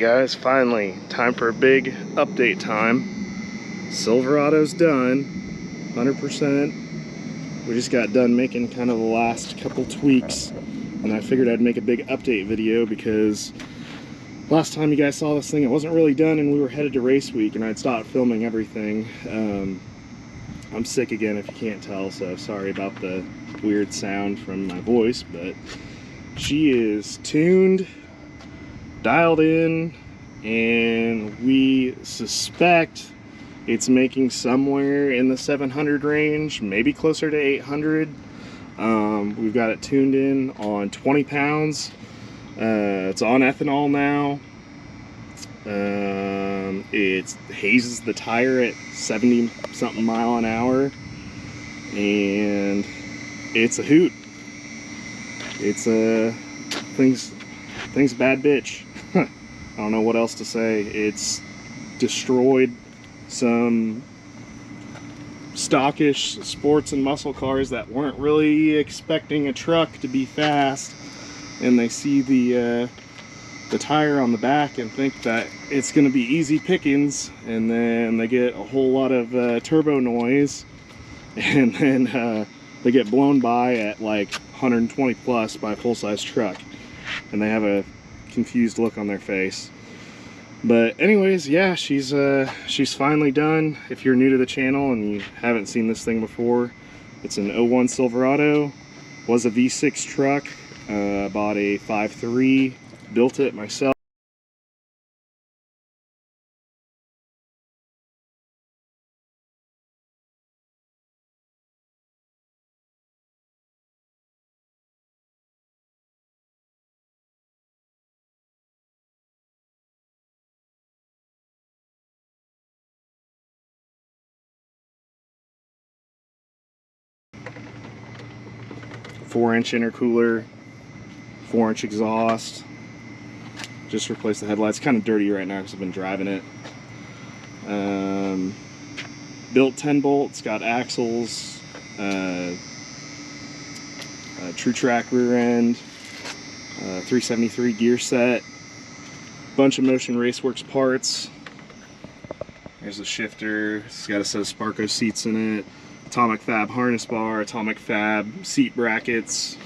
Alright guys, finally, time for a big update time. Silverado's done, 100%. We just got done making kind of the last couple tweaks, and I figured I'd make a big update video because last time you guys saw this thing, it wasn't really done and we were headed to race week and I'd stopped filming everything. I'm sick again if you can't tell, so sorry about the weird sound from my voice, but she is tuned, dialed in, and we suspect it's making somewhere in the 700 range, maybe closer to 800. We've got it tuned in on 20 pounds. It's on ethanol now. It hazes the tire at 70 something mile an hour, and it's a hoot. It's a thing's a bad bitch. I don't know what else to say. It's destroyed some stockish sports and muscle cars that weren't really expecting a truck to be fast, and they see the tire on the back and think that it's going to be easy pickings, and then they get a whole lot of turbo noise, and then they get blown by at like 120 plus by a full-size truck, and they have a confused look on their face. But anyways, yeah, she's finally done. If you're new to the channel and you haven't seen this thing before, it's an 01 Silverado. Was a V6 truck. Bought a 5.3, built it myself. Four-inch intercooler, 4-inch exhaust. Just replaced the headlights. Kind of dirty right now because I've been driving it. Built 10 bolts, got axles, true track rear end, 373 gear set, bunch of Motion Raceworks parts. There's a shifter. It's got a set of Sparco seats in it. Atomic Fab harness bar, Atomic Fab seat brackets.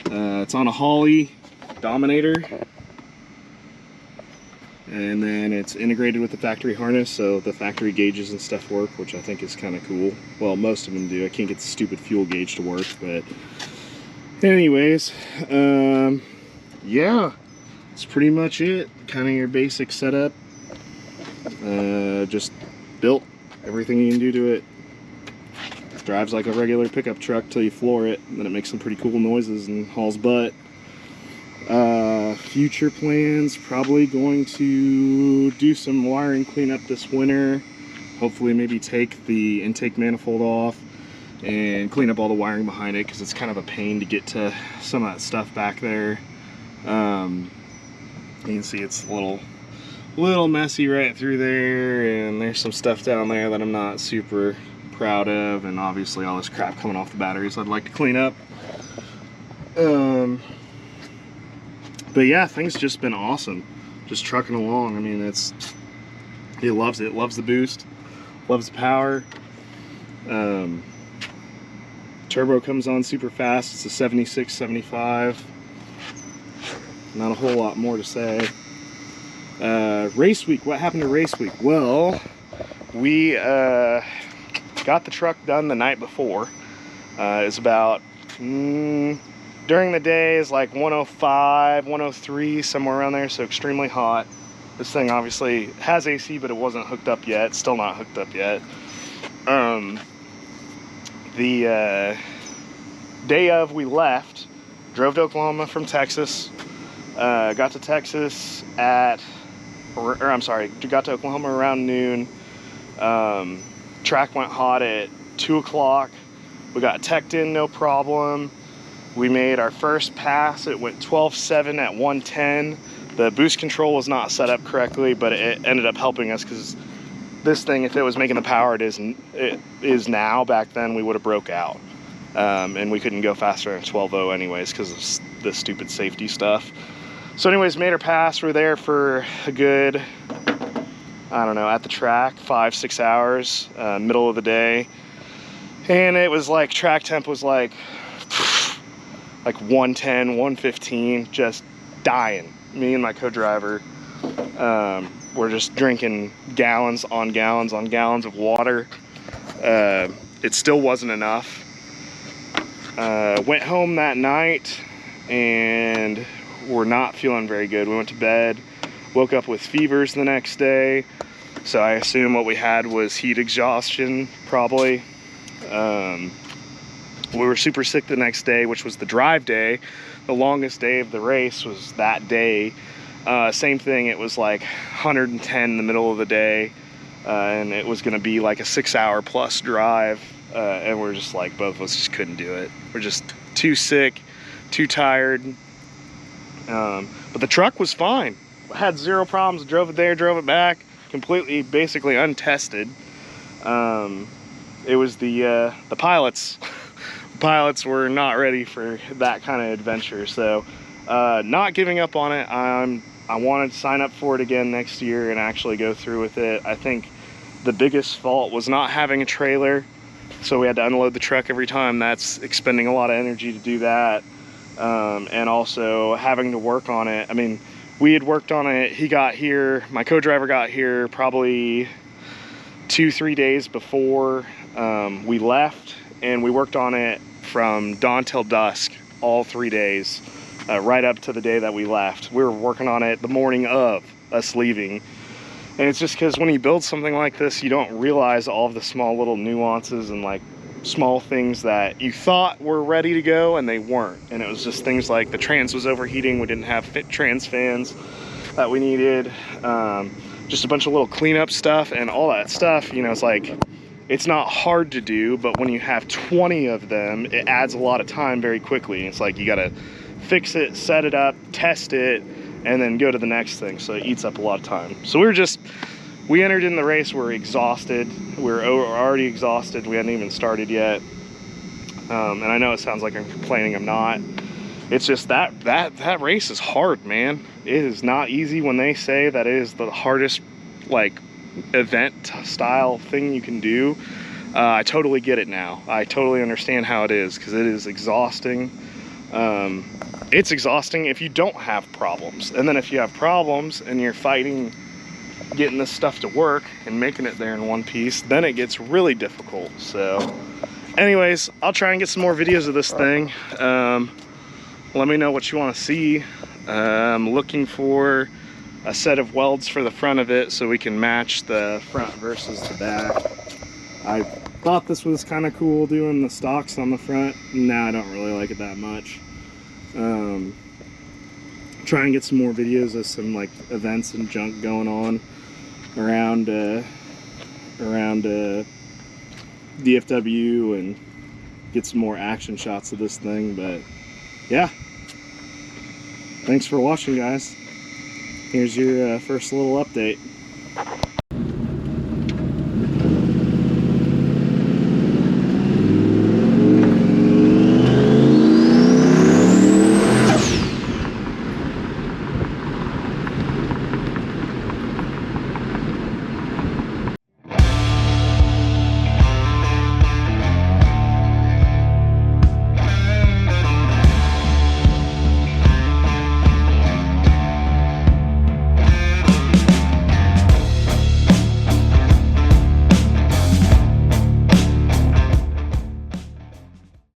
It's on a Holley Dominator, and then it's integrated with the factory harness, so the factory gauges and stuff work, which I think is kind of cool. Well, most of them do. I can't get the stupid fuel gauge to work, but anyways, yeah, that's pretty much it. Kind of your basic setup. Just built everything you can do to it. Drives like a regular pickup truck till you floor it, and then it makes some pretty cool noises and hauls butt. Future plans, probably going to do some wiring cleanup this winter. Hopefully maybe take the intake manifold off and clean up all the wiring behind it, because it's kind of a pain to get to some of that stuff back there. You can see it's a little messy right through there, and there's some stuff down there that I'm not super proud of, and obviously all this crap coming off the batteries I'd like to clean up. But yeah, things just been awesome, just trucking along. I mean, it loves it, loves the boost, loves the power. Turbo comes on super fast. It's a 76, 75. Not a whole lot more to say. Race week, what happened to race week? Well, we got the truck done the night before. It's about during the day is like 105, 103, somewhere around there, so extremely hot. This thing obviously has AC, but it wasn't hooked up yet. Still not hooked up yet. The day of, we left, drove to Oklahoma from Texas. Got to Texas got to Oklahoma around noon. Track went hot at 2 o'clock. We got teched in, no problem. We made our first pass. It went 12.7 at 110. The boost control was not set up correctly, but it ended up helping us, because this thing, if it was making the power it is now, back then we would have broke out. And we couldn't go faster than 12.0 anyways because of the stupid safety stuff. So anyways, made her pass. We're there for a good, I don't know, at the track, 5-6 hours, middle of the day. And it was like, track temp was like 110, 115, just dying. Me and my co-driver were just drinking gallons on gallons on gallons of water. It still wasn't enough. Went home that night and were not feeling very good. We went to bed, woke up with fevers the next day. So I assume what we had was heat exhaustion, probably. We were super sick the next day, which was the drive day. The longest day of the race was that day. Same thing, it was like 110 in the middle of the day. And it was gonna be like a 6-hour plus drive. And we're just like, both of us just couldn't do it. We're just too sick, too tired. But the truck was fine. Had zero problems, drove it there, drove it back, completely, basically untested. It was the pilots. The pilots were not ready for that kind of adventure. So not giving up on it. I wanted to sign up for it again next year and actually go through with it. I think the biggest fault was not having a trailer. So we had to unload the truck every time. That's expending a lot of energy to do that. And also having to work on it. I mean, we had worked on it. He got here, my co-driver got here probably 2-3 days before we left, and we worked on it from dawn till dusk, all 3 days, right up to the day that we left. We were working on it the morning of us leaving. And it's just because when you build something like this, you don't realize all of the small little nuances and like small things that you thought were ready to go and they weren't. And it was just things like the trans was overheating. We didn't have trans fans that we needed. Just a bunch of little cleanup stuff and all that stuff. You know, it's like, it's not hard to do, but when you have 20 of them, it adds a lot of time very quickly. It's like you gotta fix it, set it up, test it, and then go to the next thing. So it eats up a lot of time. So we entered in the race, we're exhausted. We're already exhausted. We hadn't even started yet. And I know it sounds like I'm complaining, I'm not. It's just that race is hard, man. It is not easy. When they say that it is the hardest like event style thing you can do, I totally get it now. I totally understand how it is, because it is exhausting. It's exhausting if you don't have problems. And then if you have problems and you're fighting getting this stuff to work and making it there in one piece, then it gets really difficult. So anyways, I'll try and get some more videos of this thing. Let me know what you want to see. I'm looking for a set of welds for the front of it so we can match the front versus the back. I thought this was kind of cool doing the stocks on the front. Nah, I don't really like it that much. Try and get some more videos of some like events and junk going on around DFW and get some more action shots of this thing. But yeah, thanks for watching, guys. Here's your first little update.